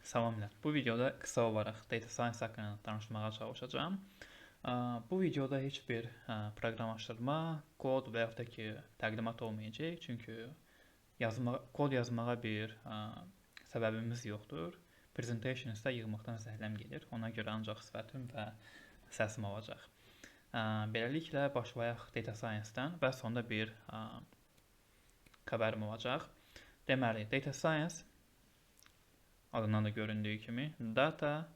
Salamlar. Bu videoda qısa olaraq data science haqqında danışmağa çalışacağım. Bu videoda heç bir proqramlaşdırma, kod və yaxud da ki təqdimat olmayacaq. Çünki kod yazmağa bir səbəbimiz yoxdur. Presentation isə yığmaqdan zəhləm gedir. Ona görə ancaq sifətim və səsim olacaq. Beləliklə başlayaq data science-dən və sonda bir xəbərim olacaq. Deməli, data science adından da göründüyü kimi data,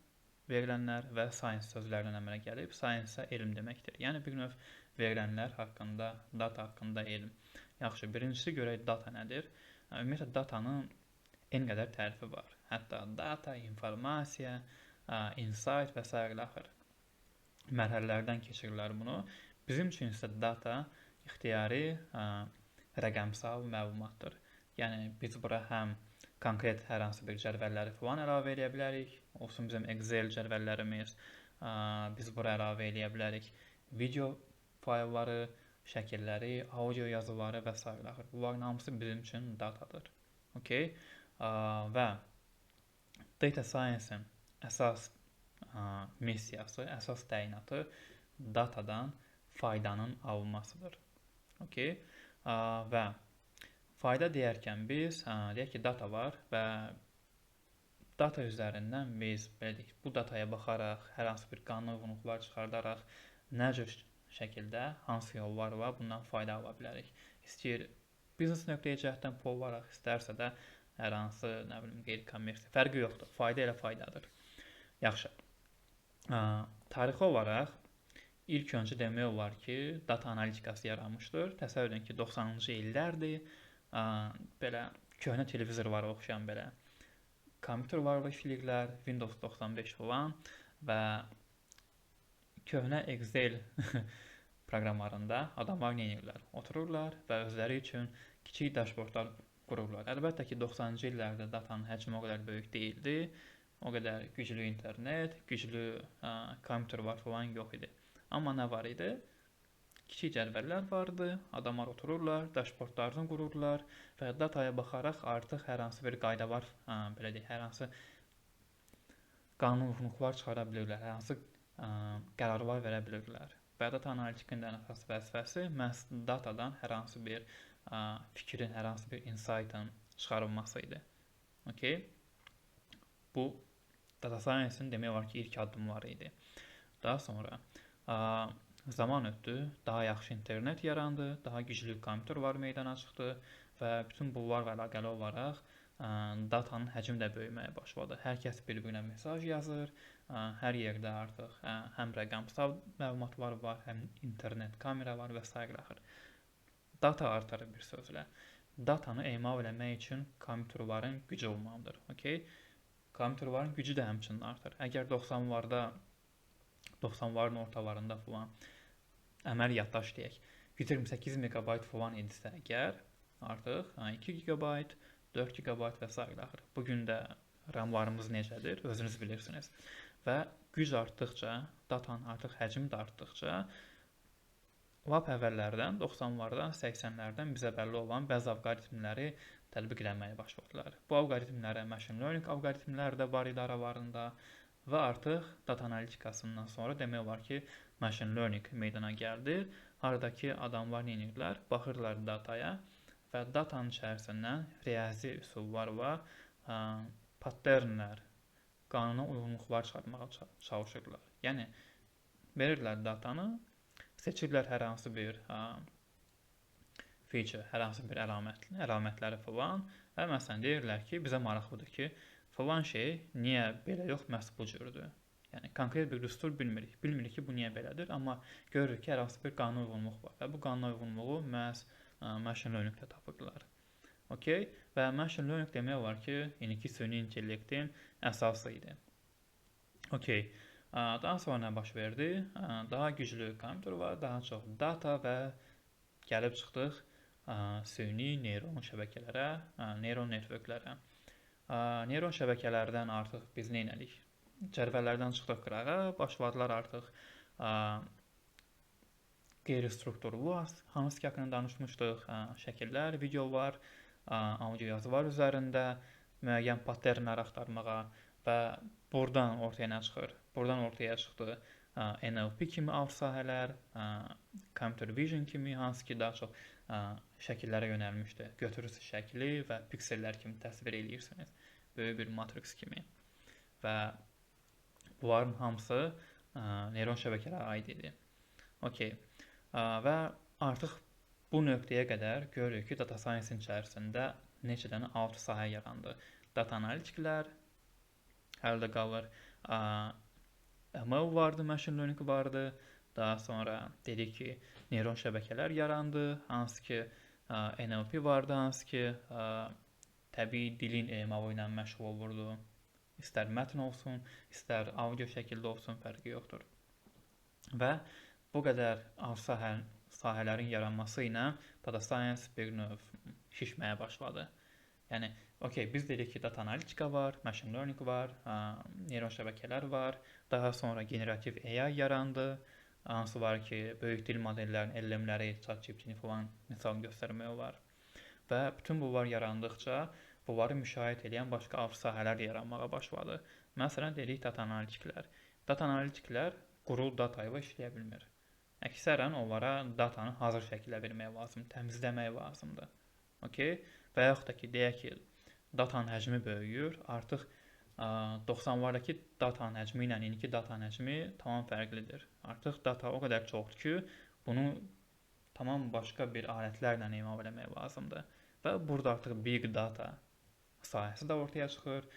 verilənlər və science sözlərindən əmələ gəlib. Science isə elm deməkdir. Yəni bir növ verilənlər haqqında, data haqqında elm. Yaxşı, birincisi görək data nədir? Ümumiyyətlə datanın en qədər tərifi var. Hətta data, informasiya, insight və s. axır mərhələlərdən keçirirlər bunu. Bizim üçün isə data ixtiyari rəqəmsal məlumatdır. Yəni biz bura həm konkret hər hansı bir cədvəlləri falan əlavə edə bilərik. Olsun bizim Excel cədvəllərimiz. Biz bura əlavə edə bilərik video faylları, şəkilləri, audio yazıları və s. Bunların hamısı bizim üçün datadır. Okay? Və data science-in əsas missiyası, əsas təyinatı datadan faydanın alınmasıdır. Okay? Və fayda deyərkən biz deyək ki, data var və data üzərindən biz deyək, bu dataya baxaraq, hər hansı bir qanun uyğunluqlar çıxardaraq nə cür şəkildə, hansı yollar var, bundan fayda ala bilərik. İstəyir biznes nöqteyi-cəhətdən pul olaraq, istərsə də hər hansı, nə bilim, qeyri-kommersiya, fərqi yoxdur. Fayda ilə faydadır. Yaxşı. Tarixi olaraq ilk öncə demək olar ki, data analitikası yaranmışdır. Təsəvvür edin ki, 90-cı illərdir. Belə köhnə televizorlara oxşayan belə kompüter varlı işləyirlər, Windows 95 falan və köhnə Excel proqramlarında adamlar nə edirlər? Otururlar və özləri üçün kiçik dashboardlar qururlar. Əlbəttə ki, 90-cı illərdə datanın həcmi o qədər böyük deyildi. O qədər güclü internet, güclü kompüterlər falan yox idi. Amma nə var idi? Kiçik cədvəllər vardı, adamlar otururlar, dashboardlarını qururlar və dataya baxaraq artıq hər hansı bir qayda var, belə deyək, hər hansı qanun uyğunluqlar çıxara bilirlər, hər hansı qərarlar verə bilirlər. Və data analitikinin ən əsas vəzifəsi məhz datadan hər hansı bir fikrin, hər hansı bir insight'ın çıxarılması idi. Okay? Bu data science-in demək olar ki, ilk addımları idi. Daha sonra zaman ötdü, daha yaxşı internet yarandı, daha güclü kompüterlər meydana çıxdı və bütün bunlarla əlaqəli olaraq datanın həcmi də böyüməyə başladı. Hər kəs bir-birinə mesaj yazır, hər yerdə artıq həm rəqəmsal məlumatlar var, həm internet, kameralar və s. axır. Data artar bir sözlə. Datanı emal eləmək üçün kompüterlərin gücü olmalıdır. Okay? Kompüterlərin gücü də həmçinin artır. Əgər 90'ların ortalarında falan əməl yaddaş deyək, 128 MB falan idisə əgər, artıq 2 GB, 4 GB və s. axır. Bugün də RAM-larımız necədir, özünüz bilirsiniz. Və güc artdıqca, datanın artıq həcmi də artdıqca, lap əvvəllərdən, 90'lardan, 80'lərdən bizə bəlli olan bəzi alqoritmləri tətbiq eləməyə başladılar. Bu alqoritmlərə machine learning alqoritmləri də var idi aralarında və artıq data analitikasından sonra demək olar ki, machine learning meydana gəldi. Haradakı adamlar nə edirlər? Baxırlar dataya və datanın içərisindən riyazi üsullar var, patternlər, qanuna uyğunluqlar çıxartmağa çalışırlar. Yəni, verirlər datanı, seçirlər hər hansı bir feature, hər hansı bir əlamətləri falan və məsələn deyirlər ki, bizə maraqlıdır ki, falan şey niyə belə yox, məhz bu cürdür. Yəni, konkret bir düstur bilmirik. Bilmirik ki, bu niyə belədir, amma görürük ki, hər hansı bir qanun uyğunluq var və bu qanun uyğunluğu məhz machine learninglə tapırlar. Okay? Və machine learning demək olar ki, indiki süni intellektin əsası idi. Okay. Daha sonra nə baş verdi? Daha güclü kompüter var, daha çox data və gəlib çıxdıq süni neyron şəbəkələrə, neyron networklərə. Neyron şəbəkələrdən artıq biz nə edirik? Cədvəllərdən çıxdıq qırağa, başladılar artıq qeyri-strukturlu, hansı ki haqqında danışmışdıq, şəkillər, videolar, audio yazılar üzərində müəyyən patternlər axtarmağa, və buradan ortaya nə çıxır? Buradan ortaya çıxdı NLP kimi alt sahələr, Computer Vision kimi, hansı ki daha çox şəkillərə yönəlmişdir. Götürürsünüz şəkli və piksellər kimi təsvir edirsiniz, böyük bir matrix kimi. Və bunların hamısı neyron şəbəkələrə aid idi. Okay. Və artıq bu nöqtəyə qədər görürük ki, data science içərisində neçə dənə alt sahə yarandı. Data analitiklər hələ də qalır. ML vardı, machine learning vardı. Daha sonra dedik ki, neyron şəbəkələr yarandı, hansı ki NLP vardı, hansı ki təbii dilin emalı ilə məşğul olurdu. İstər mətn olsun, istər audio şəkildə olsun, fərqi yoxdur. Və bu qədər alt sahələrin yaranması ilə data science bir növ şişməyə başladı. Yəni, biz dedik ki, data analitika var, machine learning var, neyron şəbəkələr var, daha sonra generativ AI yarandı, hansı var ki, böyük dil modellərinin LLM-ləri, ChatGPT-ni falan misal göstərmək olar. Və bütün bunlar yarandıqca, bunları müşahidə edən başqa alt sahələr yaranmağa başladı. Məsələn, dedik data analitiklər. Data analitiklər quru data ilə işləyə bilmir. Əksərən onlara datanı hazır şəkildə vermək lazımdır, təmizləmək lazımdır. Və yaxud da ki, deyək ki, datanın həcmi böyüyür, artıq 90'lardakı datanın həcmi ilə indiki datanın həcmi tamam fərqlidir. Artıq data o qədər çoxdur ki, bunu tamam başqa bir alətlərlə emal etmək lazımdır. Və burada artıq big data sahəsi də ortaya çıxır.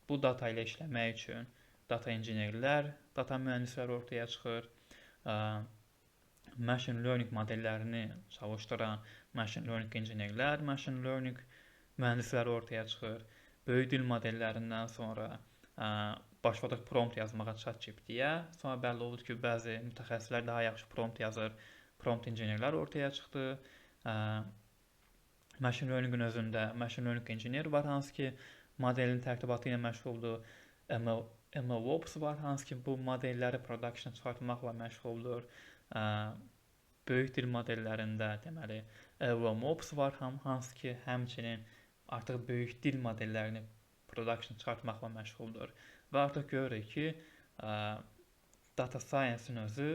Bu data ilə işləmək üçün data injinerlər, data mühəndisləri ortaya çıxır. Machine learning modellərini çalışdıran machine learning injinerlər, machine learning mühəndisləri ortaya çıxır. Böyük dil modellərindən sonra başladıq prompt yazmağa ChatGPT-yə. Sonra bəlli oldu ki, bəzi mütəxəssislər daha yaxşı prompt yazır. Prompt injinerlər ortaya çıxdı. Machine learning-in özündə machine learning engineer var, hansı ki modelin tərtibatı ilə məşğuldur. MLOps var, hansı ki bu modelləri production çıxartmaqla məşğuldur. Böyük dil modellərində deməli LLMOps var, hansı ki həmçinin artıq böyük dil modellərini production çıxartmaqla məşğuldur. Və artıq görürük ki, data science-in özü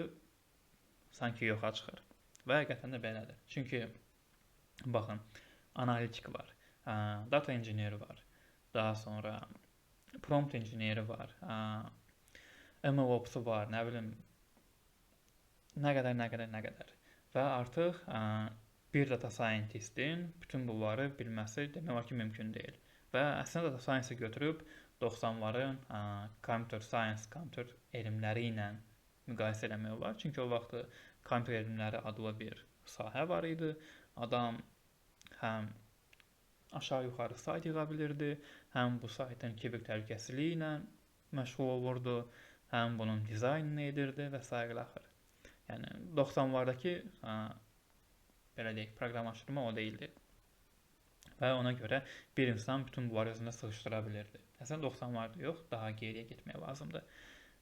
sanki yoxa çıxır. Və həqiqətən də belədir. Çünki baxın, analitik var, data engineer var, daha sonra prompt engineer var, MLOps var, nə bilim, nə qədər. Və artıq bir data scientistin bütün bunları bilməsi demək olar ki, mümkün deyil. Və əslində data science-i götürüb 90'ların computer science, kompüter elmləri ilə müqayisə eləmək olar. Çünki o vaxt kompüter elmləri adlı bir sahə var idi. Adam həm aşağı-yuxarı sayt yığa bilirdi, həm bu saytın kiber təhlükəsizliyi ilə məşğul olurdu, həm bunun dizaynını edirdi və s. Yəni 90'lardakı belə deyək, proqramlaşdırma o deyildi. Və ona görə bir insan bütün bunları özündə sıxışdıra bilirdi. Əslində 90'larda yox, daha geriyə getmək lazımdır.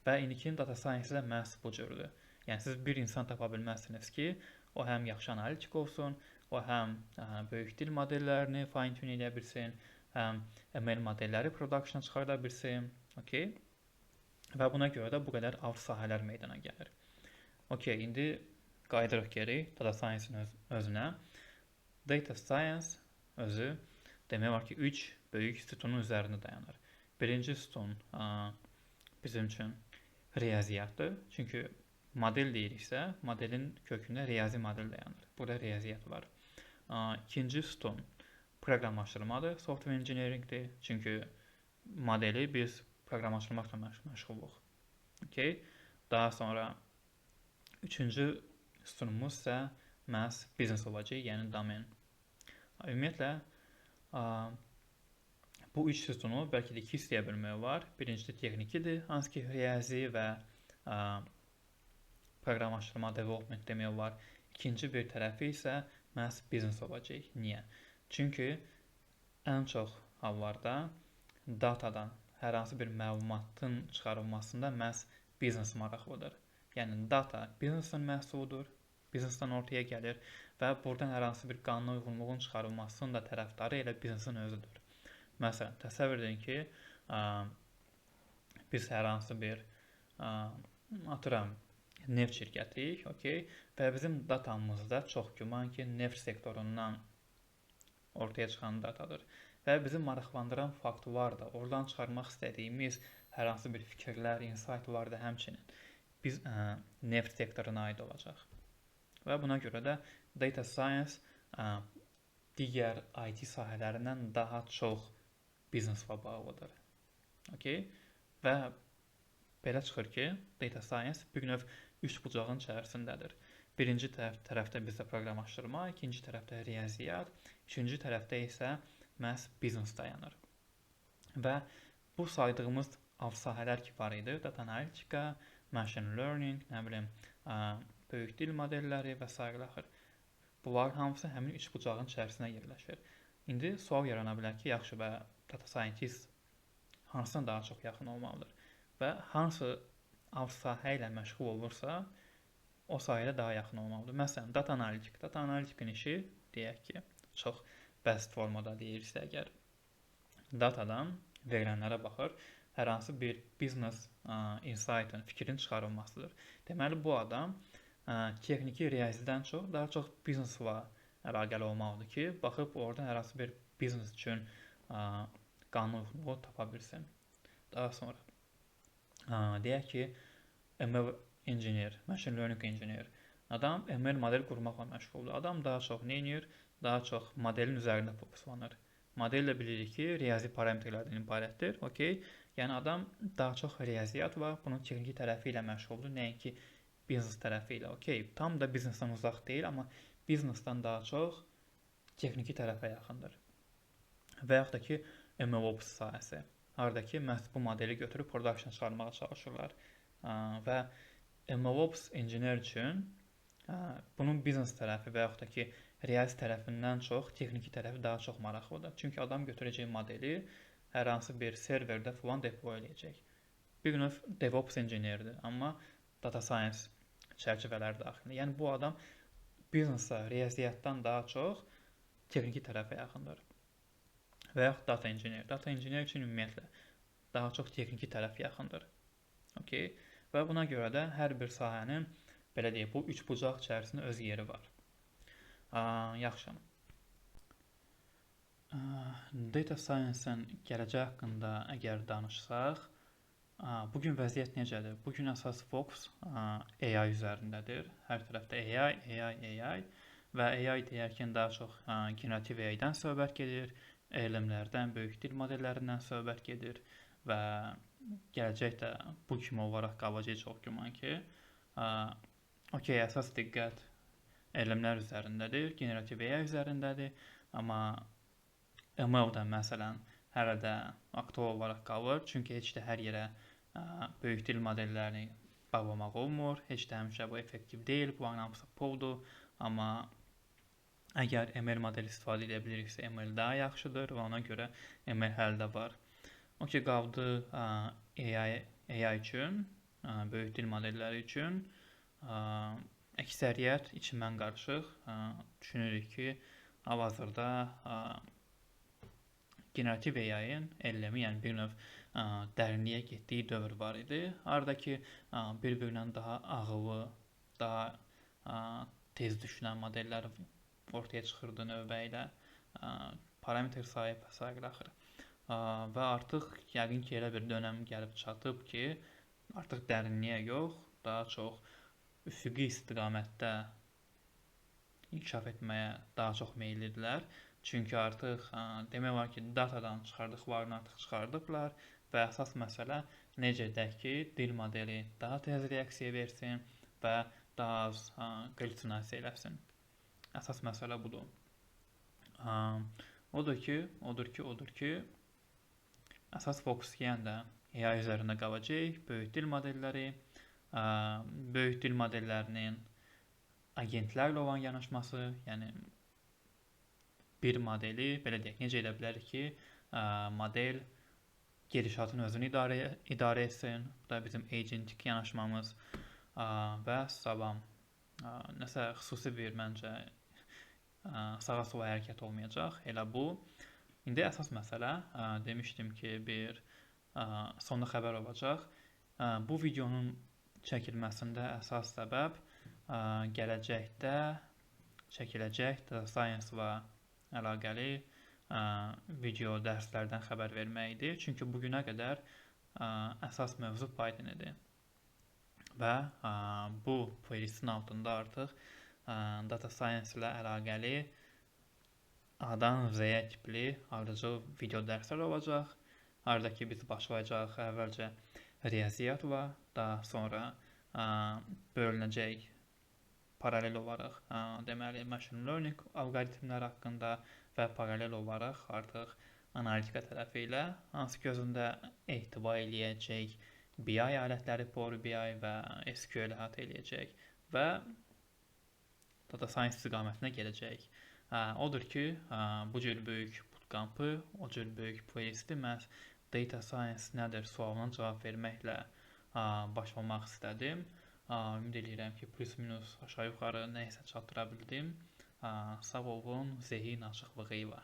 Və indiki data science də məhz bu cürdür. Yəni siz bir insan tapa bilməzsiniz ki, o həm yaxşı analitik olsun, o həm böyük dil modellərini fine tune edə bilsin, həm ML modelləri production çıxarda bilsin. Və buna görə də bu qədər alt sahələr meydana gəlir. İndi qayıdırıq geri data science-in özünə. Data science özü demək var ki, 3 böyük sütunun üzərində dayanır. Birinci sütun bizim üçün riyaziyyatdır. Çünki model deyiriksə, modelin kökündə riyazi model dayanır. Burada riyaziyyat var. İkinci sütun proqramlaşdırmadır, software engineeringdir. Çünki modeli biz proqramlaşdırmaqla məşğuluq. Daha sonra üçüncü sütunumuz isə məhz biznes olacaq, yəni domen. Ümumiyyətlə, bu üç sütunu bəlkə də 2 istəyə bilmək var. Birincisi texnikidir, hansı ki riyazi və proqramlaşdırma, development demək var. İkinci bir tərəfi isə məhz biznes olacaq. Niyə? Çünki ən çox hallarda datadan hər hansı bir məlumatın çıxarılmasında məhz biznes maraqlıdır. Yəni data biznesin məhsuludur, biznesdən ortaya gəlir və buradan hər hansı bir qanuna uyğunluğun çıxarılmasının da tərəfdarı elə biznesin özüdür. Məsələn, təsəvvür edin ki, biz hər hansı bir atıram neft şirkətiyik, okey, və bizim datamızda çox güman ki, neft sektorundan ortaya çıxan datadır. Və bizi maraqlandıran faktlar da, oradan çıxarmaq istədiyimiz hər hansı bir fikirlər, insight-lar da həmçinin biz neft sektoruna aid olacaq. Və buna görə də data science digər IT sahələrindən daha çox bizneslə bağlıdır. Okay? Və belə çıxır ki, data science bir növ üç bucağın içərisindədir. Birinci tərəfdə bizdə proqramlaşdırma, ikinci tərəfdə riyaziyyat, üçüncü tərəfdə isə məhz biznes dayanır. Və bu saydığımız alt sahələr ki var idi, data analitika, machine learning, nə bilim, böyük dil modelləri və s. Bunlar hamısı həmin üç bucağın içərisində yerləşir. İndi sual yarana bilər ki, yaxşı və data scientist hansına daha çox yaxın olmalıdır və hansı alt sahə ilə məşğul olursa, o sahəyə daha yaxın olmalıdır. Məsələn, data analitikin işi, deyək ki, çox bəsit formada deyirsə əgər, datadan verilənlərə baxır, hər hansı bir business insight-ın, fikrin çıxarılmasıdır. Deməli, bu adam texniki riyazidən daha çox bizneslə əlaqəli olmalıdır ki, baxıb orada hər hansı bir biznes üçün qanunluğu tapa bilsin. Daha sonra deyək ki, ML engineer, machine learning engineer. Adam ML model qurmaqla məşğuldur. Adam daha çox nə edir? Daha çox modelin üzərində fokuslanır. Modellə bilirik ki, riyazi parametrlərdən ibarətdir. Okay? Yəni adam daha çox riyaziyyat və bunun texniki tərəfi ilə məşğuldur, nəinki biznes tərəfi ilə. Okay? Tam da biznesdən uzaq deyil, amma biznesdən daha çox texniki tərəfə yaxındır. Və yaxud da ki, MLOps sahəsi. Haradakı məhz bu modeli götürüb production çıxarmağa çalışırlar. Və MLOps engineer üçün bunun biznes tərəfi və yaxud da ki, riyazi tərəfindən çox texniki tərəfi daha çox maraqlıdır. Çünki adam götürəcək modeli hər hansı bir serverdə falan deploy edəcək. Bir növ DevOps engineerdir, amma data science çərçivələri daxilində. Yəni bu adam biznesa riyaziyyatdan daha çox texniki tərəfə yaxındır. Və yaxud data engineer. Data engineer üçün ümumiyyətlə daha çox texniki tərəf yaxındır. Okay? Və buna görə də hər bir sahənin, belə deyək, bu üç bucaq içərisində öz yeri var. Yaxşı. Data science-ın gələcək haqqında əgər danışsaq, bugün vəziyyət necədir? Bugün əsas fokus AI üzərindədir. Hər tərəfdə AI və AI deyərkən daha çox generativ AI-dən söhbət gedir, elmlərdən, böyük dil modellərindən söhbət gedir və gələcəkdə bu kimi olaraq qalacaq çox güman ki. Okay, əsas diqqət elmlər üzərindədir, generativ AI üzərindədir, amma ML də məsələn hələ də aktual olaraq qalır, çünki heç də hər yerə böyük dil modellərini bağlamaq olmur, heç də həmişə bu effektiv deyil, bu hamısı puldur, amma əgər ML modeli istifadə edə biliriksə, ML daha yaxşıdır və ona görə ML hələ də var. Okay, qaldı AI üçün, böyük dil modelləri üçün əksəriyyət içindən qarışıq düşünürük ki, hal-hazırda generativ AI-ın LLM-i, yəni bir növ dərinliyə getdiyi dövr var idi. Aradakı bir-birindən daha ağıllı, daha tez düşünən modellər ortaya çıxırdı növbə ilə, parametr sahib və s. Və artıq yəqin ki, elə bir dönəm gəlib çatıb ki, artıq dərinliyə yox, daha çox üfüqi istiqamətdə inkişaf etməyə daha çox meyillidirlər. Çünki artıq demək var ki, datadan çıxardıqlarını artıq çıxardıblar və əsas məsələ necə edək ki, dil modeli daha tez reaksiya versin və daha az qalitinasiya eləsin. Əsas məsələ budur. Odur ki, əsas fokus yenə də AI üzərində qalacaq, böyük dil modelləri, böyük dil modellərinin agentlərlə olan yanaşması, yəni bir modeli, belə deyək, necə edə bilərik ki, model gedişatın özünü idarə etsin, bu da bizim agentik yanaşmamız və salam. Nəsə xüsusi bir məncə sağa-sola hərəkət olmayacaq, elə bu. İndi əsas məsələ, demişdim ki, bir sonda xəbər olacaq. Bu videonun çəkilməsində əsas səbəb gələcəkdə çəkiləcək data science-la əlaqəli video dərslərdən xəbər verməkdir. Çünki bugünə qədər əsas mövzu Python idi. Və bu playlistin altında artıq data science ilə əlaqəli A-dan Z-yə tipli ardıcıl video dərslər olacaq. Aradakı biz başlayacaq əvvəlcə riyaziyyatla, daha sonra bölünəcək paralel olaraq deməli machine learning alqoritmləri haqqında və paralel olaraq artıq analitika tərəfi ilə hansı gözündə ehtiva eləyəcək BI alətləri, Power BI və SQL əhatə eləyəcək və data science istiqamətinə gələcək. Odur ki, bu cür böyük bootcampı, o cür böyük playlisti məhz data science nədir sualına cavab verməklə başlamaq istədim. Ümid edirəm ki, plus minus aşağı yuxarı nəysə çatdıra bildim. Sağ olun, zehin açıqlığı ilə.